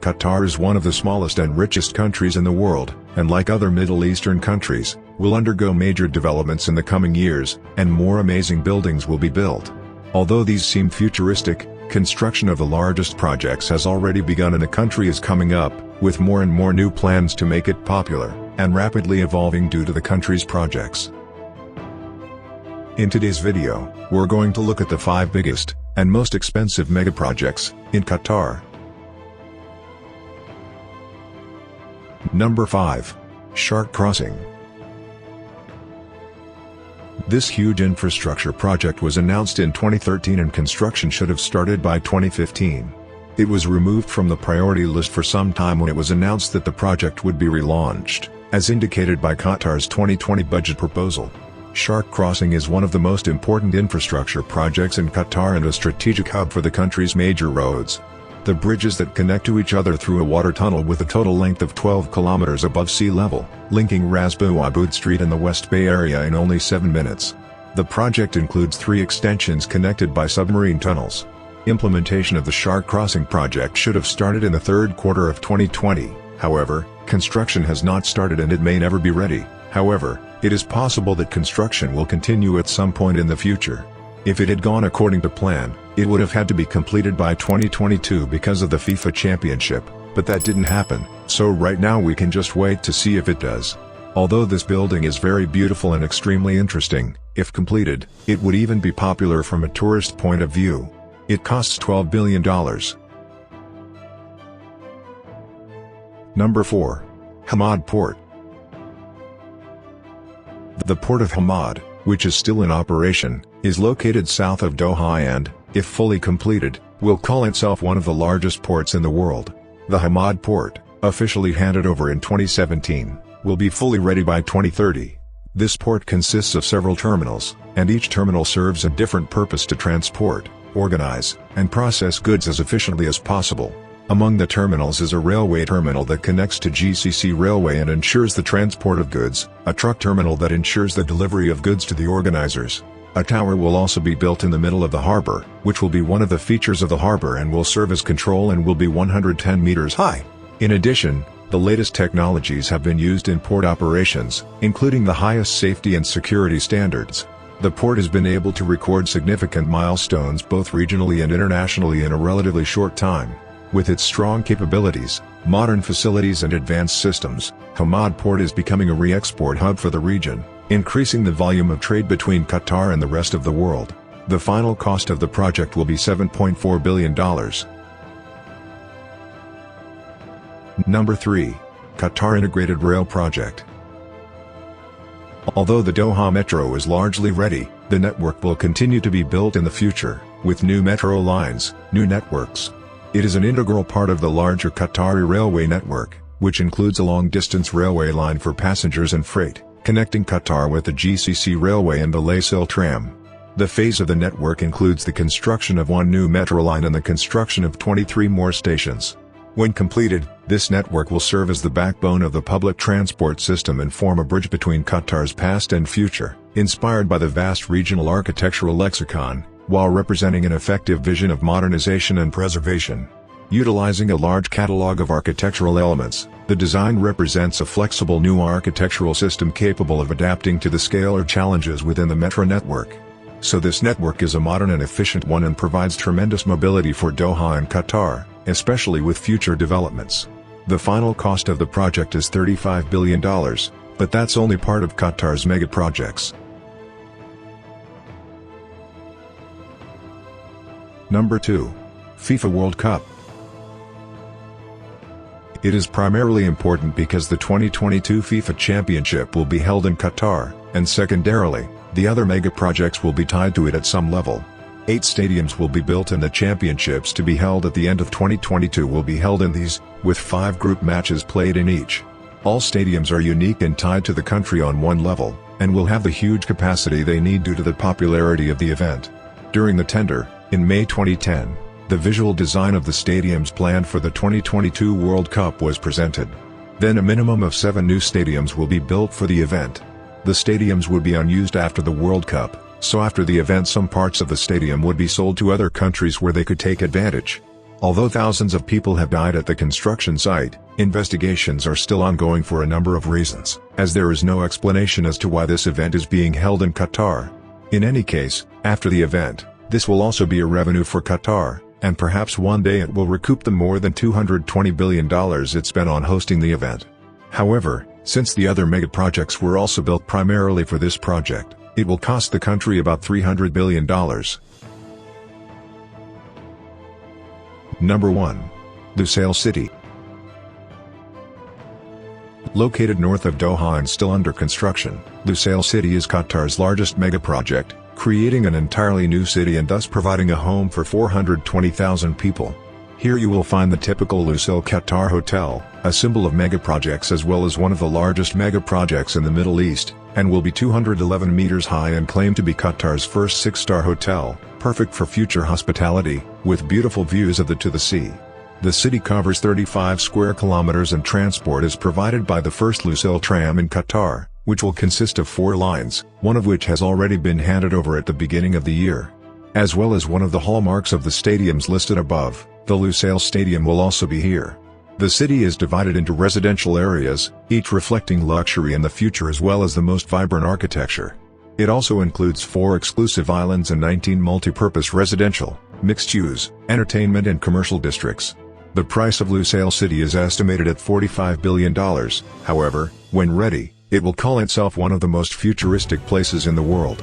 Qatar is one of the smallest and richest countries in the world, and like other Middle Eastern countries, will undergo major developments in the coming years, and more amazing buildings will be built. Although these seem futuristic, construction of the largest projects has already begun and the country is coming up, with more and more new plans to make it popular, and rapidly evolving due to the country's projects. In today's video, we're going to look at the 5 biggest, and most expensive megaprojects, in Qatar. Number 5. Sharq Crossing. This huge infrastructure project was announced in 2013 and construction should have started by 2015. It was removed from the priority list for some time when it was announced that the project would be relaunched, as indicated by Qatar's 2020 budget proposal. Sharq Crossing is one of the most important infrastructure projects in Qatar and a strategic hub for the country's major roads. The bridges that connect to each other through a water tunnel with a total length of 12 kilometers above sea level, linking Ras Buaboud Street in the West Bay Area in only 7 minutes. The project includes 3 extensions connected by submarine tunnels. Implementation of the Sharq Crossing project should have started in the third quarter of 2020, however, construction has not started and it may never be ready. However, it is possible that construction will continue at some point in the future. If it had gone according to plan, it would have had to be completed by 2022 because of the FIFA Championship, but that didn't happen, so right now we can just wait to see if it does. Although this building is very beautiful and extremely interesting, if completed, it would even be popular from a tourist point of view. It costs $12 billion. Number 4. Hamad Port. The port of Hamad, which is still in operation, is located south of Doha and, if fully completed, will call itself one of the largest ports in the world. The Hamad port, officially handed over in 2017, will be fully ready by 2030. This port consists of several terminals, and each terminal serves a different purpose to transport, organize, and process goods as efficiently as possible. Among the terminals is a railway terminal that connects to GCC railway and ensures the transport of goods, a truck terminal that ensures the delivery of goods to the organizers. A tower will also be built in the middle of the harbor, which will be one of the features of the harbor and will serve as control and will be 110 meters high. In addition, the latest technologies have been used in port operations, including the highest safety and security standards. The port has been able to record significant milestones both regionally and internationally in a relatively short time. With its strong capabilities, modern facilities and advanced systems, Hamad Port is becoming a re-export hub for the region, increasing the volume of trade between Qatar and the rest of the world. The final cost of the project will be $7.4 billion. Number 3. Qatar Integrated Rail Project. Although the Doha Metro is largely ready, the network will continue to be built in the future, with new metro lines, new networks. It is an integral part of the larger Qatari railway network, which includes a long-distance railway line for passengers and freight, connecting Qatar with the GCC railway and the Lusail tram. The phase of the network includes the construction of 1 new metro line and the construction of 23 more stations. When completed, this network will serve as the backbone of the public transport system and form a bridge between Qatar's past and future, inspired by the vast regional architectural lexicon, while representing an effective vision of modernization and preservation. Utilizing a large catalog of architectural elements, the design represents a flexible new architectural system capable of adapting to the scale or challenges within the metro network. So this network is a modern and efficient one and provides tremendous mobility for Doha and Qatar, especially with future developments. The final cost of the project is $35 billion, but that's only part of Qatar's megaprojects. Number 2. FIFA-World Cup. It is primarily important because the 2022 FIFA Championship will be held in Qatar, and secondarily, the other megaprojects will be tied to it at some level. 8 stadiums will be built and the championships to be held at the end of 2022 will be held in these, with 5 group matches played in each. All stadiums are unique and tied to the country on one level, and will have the huge capacity they need due to the popularity of the event. During the tender, in May 2010, the visual design of the stadiums planned for the 2022 World Cup was presented. Then a minimum of 7 new stadiums will be built for the event. The stadiums would be unused after the World Cup, so after the event some parts of the stadium would be sold to other countries where they could take advantage. Although thousands of people have died at the construction site, investigations are still ongoing for a number of reasons, as there is no explanation as to why this event is being held in Qatar. In any case, after the event, this will also be a revenue for Qatar, and perhaps one day it will recoup the more than $220 billion it spent on hosting the event. However, since the other megaprojects were also built primarily for this project, it will cost the country about $300 billion. Number 1. Lusail City. Located north of Doha and still under construction, Lusail City is Qatar's largest megaproject, creating an entirely new city and thus providing a home for 420,000 people. Here you will find the typical Lusail Qatar hotel, a symbol of megaprojects as well as one of the largest megaprojects in the Middle East, and will be 211 meters high and claimed to be Qatar's first 6-star hotel, perfect for future hospitality, with beautiful views of to the sea. The city covers 35 square kilometers and transport is provided by the first Lusail tram in Qatar, which will consist of 4 lines, one of which has already been handed over at the beginning of the year. As well as one of the hallmarks of the stadiums listed above, the Lusail Stadium will also be here. The city is divided into residential areas, each reflecting luxury and the future as well as the most vibrant architecture. It also includes 4 exclusive islands and 19 multi-purpose residential, mixed-use, entertainment and commercial districts. The price of Lusail City is estimated at $45 billion, however, when ready, it will call itself one of the most futuristic places in the world.